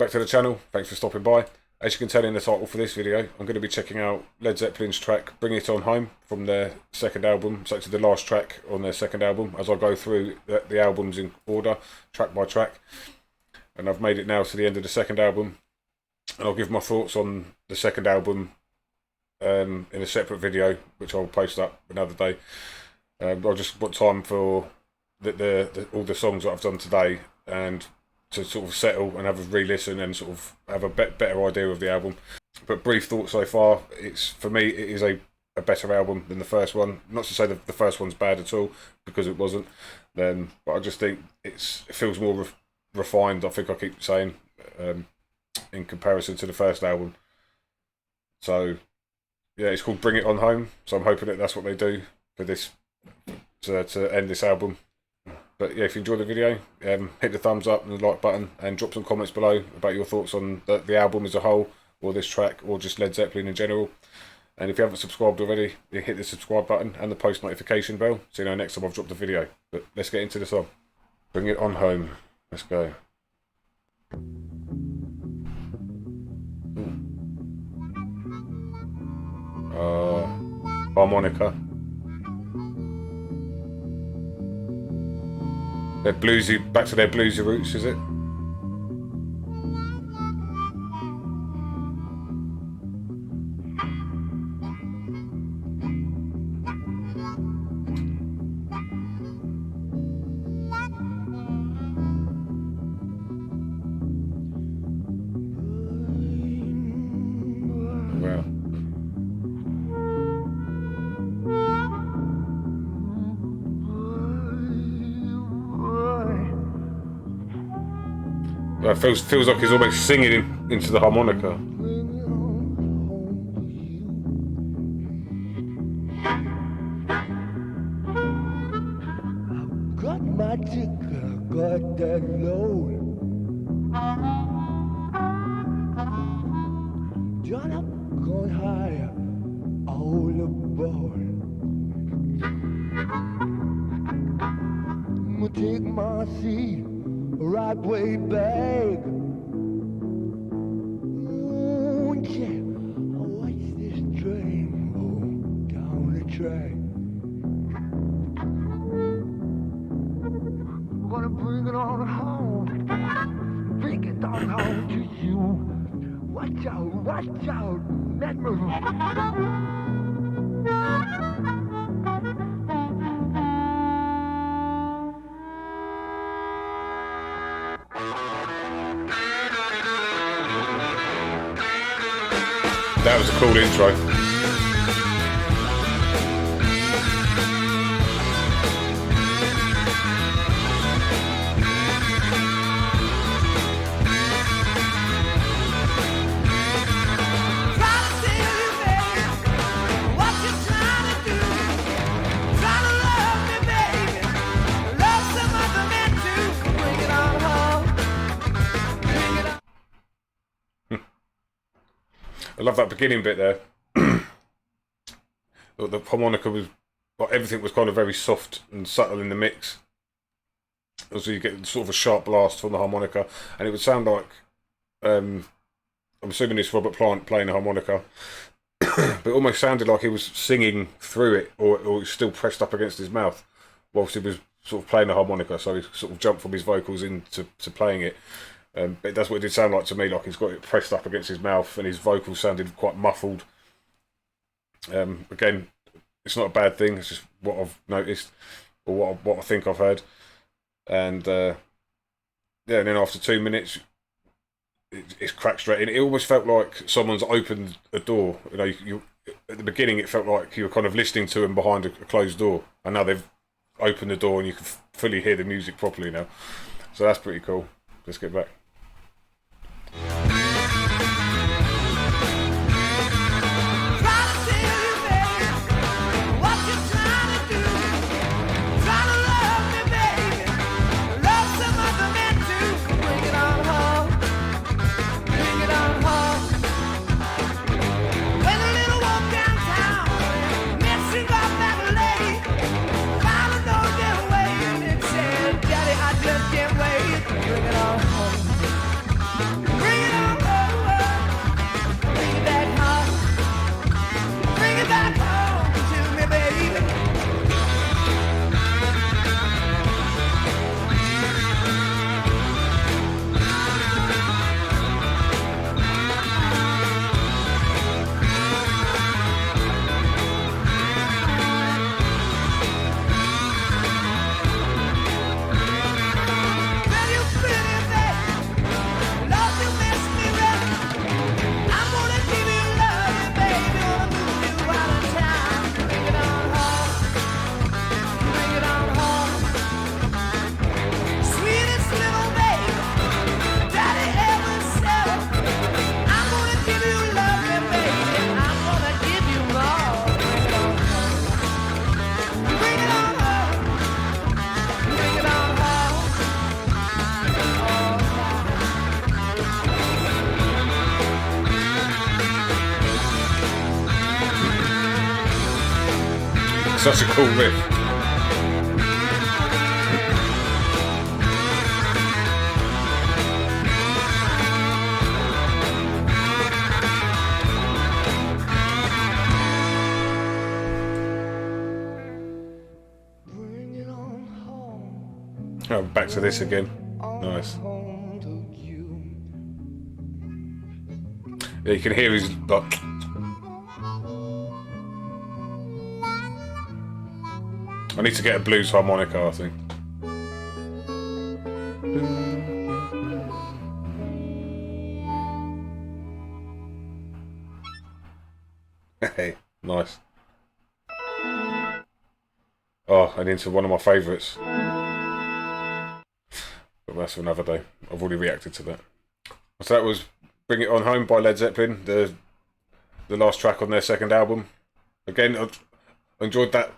back to the channel. Thanks for stopping by. As you can tell in the title for this video, I'm going to be checking out Led Zeppelin's track Bring It On Home from their second album. So it's the last track on their second album as I go through the albums in order, track by track. And I've made it now to the end of the second album. And I'll give my thoughts on the second album in a separate video, which I'll post up another day. I just want time for all the songs that I've done today and to sort of settle and have a re-listen and sort of have a better idea of the album. But brief thoughts so far, for me it is a better album than the first one. Not to say that the first one's bad at all, because it wasn't. But I just think it feels more refined, I think I keep saying, in comparison to the first album. So yeah, it's called Bring It On Home, so I'm hoping that that's what they do for this, to end this album. But yeah, if you enjoyed the video, hit the thumbs up and the like button, and drop some comments below about your thoughts on the album as a whole, or this track, or just Led Zeppelin in general. And if you haven't subscribed already, you hit the subscribe button and the post notification bell so you know next time I've dropped a video. But let's get into the song. Bring It On Home. Let's go. Harmonica. They're bluesy, back to their bluesy roots, is it? Wow. It feels like he's almost singing into the harmonica. Got my ticker, got that load. John up, going higher, all aboard. I'ma take my seat right way back. Ooh, yeah, I watch this train go down the track. I'm gonna bring it on home, bring it on home to you. Watch out, that move. That was a cool intro. I love that beginning bit there. The harmonica was, like, everything was kind of very soft and subtle in the mix. So you get sort of a sharp blast from the harmonica, and it would sound like, I'm assuming it's Robert Plant playing the harmonica, but it almost sounded like he was singing through it, or it was still pressed up against his mouth whilst he was sort of playing the harmonica. So he sort of jumped from his vocals into playing it. But that's what it did sound like to me, like he's got it pressed up against his mouth and his vocals sounded quite muffled. Again, it's not a bad thing, it's just what I've noticed, or what I think I've heard. And yeah, and then after 2 minutes, it's cracked straight in. It almost felt like someone's opened a door. You know, at the beginning it felt like you were kind of listening to him behind a closed door, and now they've opened the door and you can fully hear the music properly now. So that's pretty cool. Let's get back. Bring it on home. such a cool riff. Oh, back to this again. Nice. Yeah, you can hear his like. I need to get a blues harmonica, I think. Hey, nice. Oh, and into one of my favourites. But that's for another day. I've already reacted to that. So that was Bring It On Home by Led Zeppelin, the last track on their second album. Again, I enjoyed that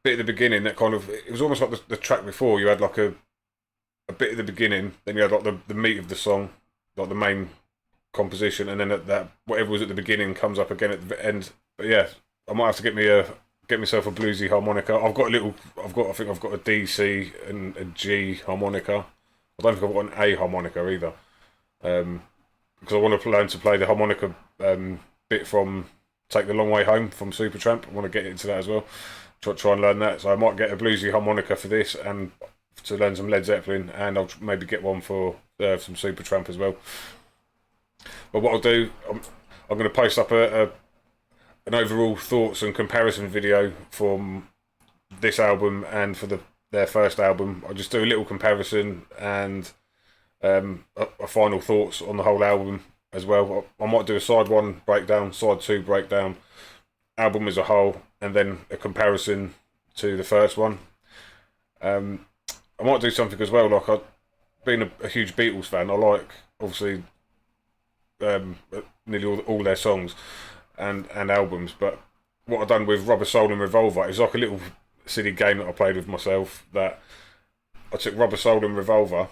bit at the beginning. That kind of, it was almost like the track before. You had like a bit at the beginning, then you had like the meat of the song, like the main composition, and then that whatever was at the beginning comes up again at the end. But yeah, I might have to get myself a bluesy harmonica. I think I've got a D, C, and a G harmonica. I don't think I've got an A harmonica either. Because I want to learn to play the harmonica bit from Take the Long Way Home from Supertramp. I want to get into that as well. Try and learn that. So I might get a bluesy harmonica for this and to learn some Led Zeppelin, and I'll maybe get one for some Supertramp as well. But what I'll do, I'm going to post up an overall thoughts and comparison video from this album and for their first album. I'll just do a little comparison and a final thoughts on the whole album as well. I might do a side 1 breakdown, side 2 breakdown, album as a whole, and then a comparison to the first one. I might do something as well, like being a huge Beatles fan, I like obviously nearly all their songs and albums, but what I've done with Rubber Soul and Revolver is like a little silly game that I played with myself, that I took Rubber Soul and Revolver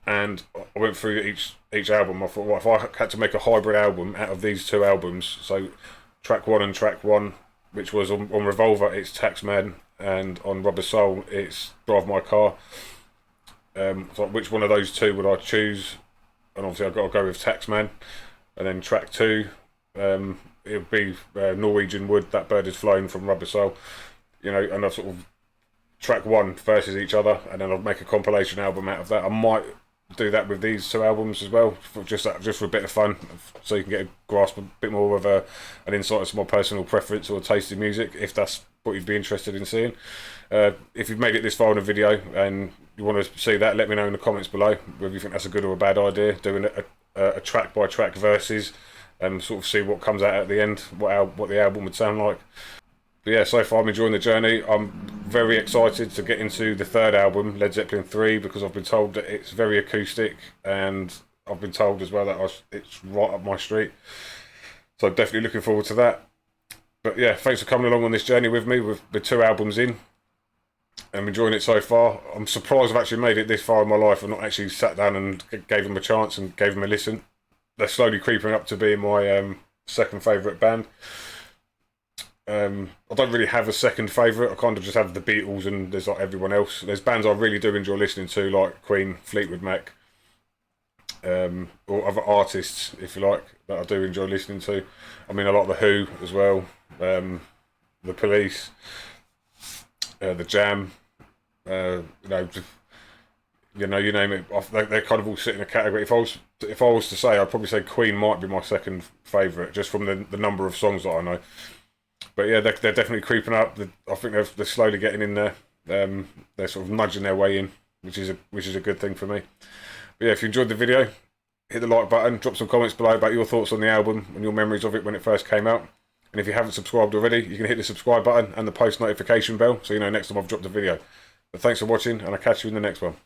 and I went through each album. I thought, well, if I had to make a hybrid album out of these two albums, so track 1 and track 1, which was on Revolver it's Taxman, and on Rubber Soul it's Drive My Car, so which one of those two would I choose? And obviously I've got to go with Taxman. And then track 2, it would be Norwegian Wood, That Bird Is Flown from Rubber Soul, you know, and I sort of track 1 versus each other, and then I'll make a compilation album out of that. I might do that with these two albums as well, just for a bit of fun, so you can get a grasp a bit more of an insight into my personal preference or taste in music, if that's what you'd be interested in seeing. If you've made it this far in the video and you want to see that, let me know in the comments below whether you think that's a good or a bad idea, doing a track by track versus, and sort of see what comes out at the end, what the album would sound like. But yeah, so far I'm enjoying the journey. I'm very excited to get into the third album, Led Zeppelin 3, because I've been told that it's very acoustic, and I've been told as well that it's right up my street. So definitely looking forward to that. But yeah, thanks for coming along on this journey with me with the 2 albums in. I'm enjoying it so far. I'm surprised I've actually made it this far in my life and not actually sat down and gave them a chance and gave them a listen. They're slowly creeping up to being my second favourite band. I don't really have a second favourite. I kind of just have the Beatles, and there's like everyone else. There's bands I really do enjoy listening to, like Queen, Fleetwood Mac, or other artists, if you like, that I do enjoy listening to. I mean, I like The Who as well, The Police, The Jam, you name it. They kind of all sit in a category. If I was to say, I'd probably say Queen might be my second favourite, just from the number of songs that I know. But yeah, they're definitely creeping up. I think they're slowly getting in there. They're sort of nudging their way in, which is a good thing for me. But yeah, if you enjoyed the video, hit the like button, drop some comments below about your thoughts on the album and your memories of it when it first came out. And if you haven't subscribed already, you can hit the subscribe button and the post notification bell, so you know next time I've dropped a video. But thanks for watching, and I'll catch you in the next one.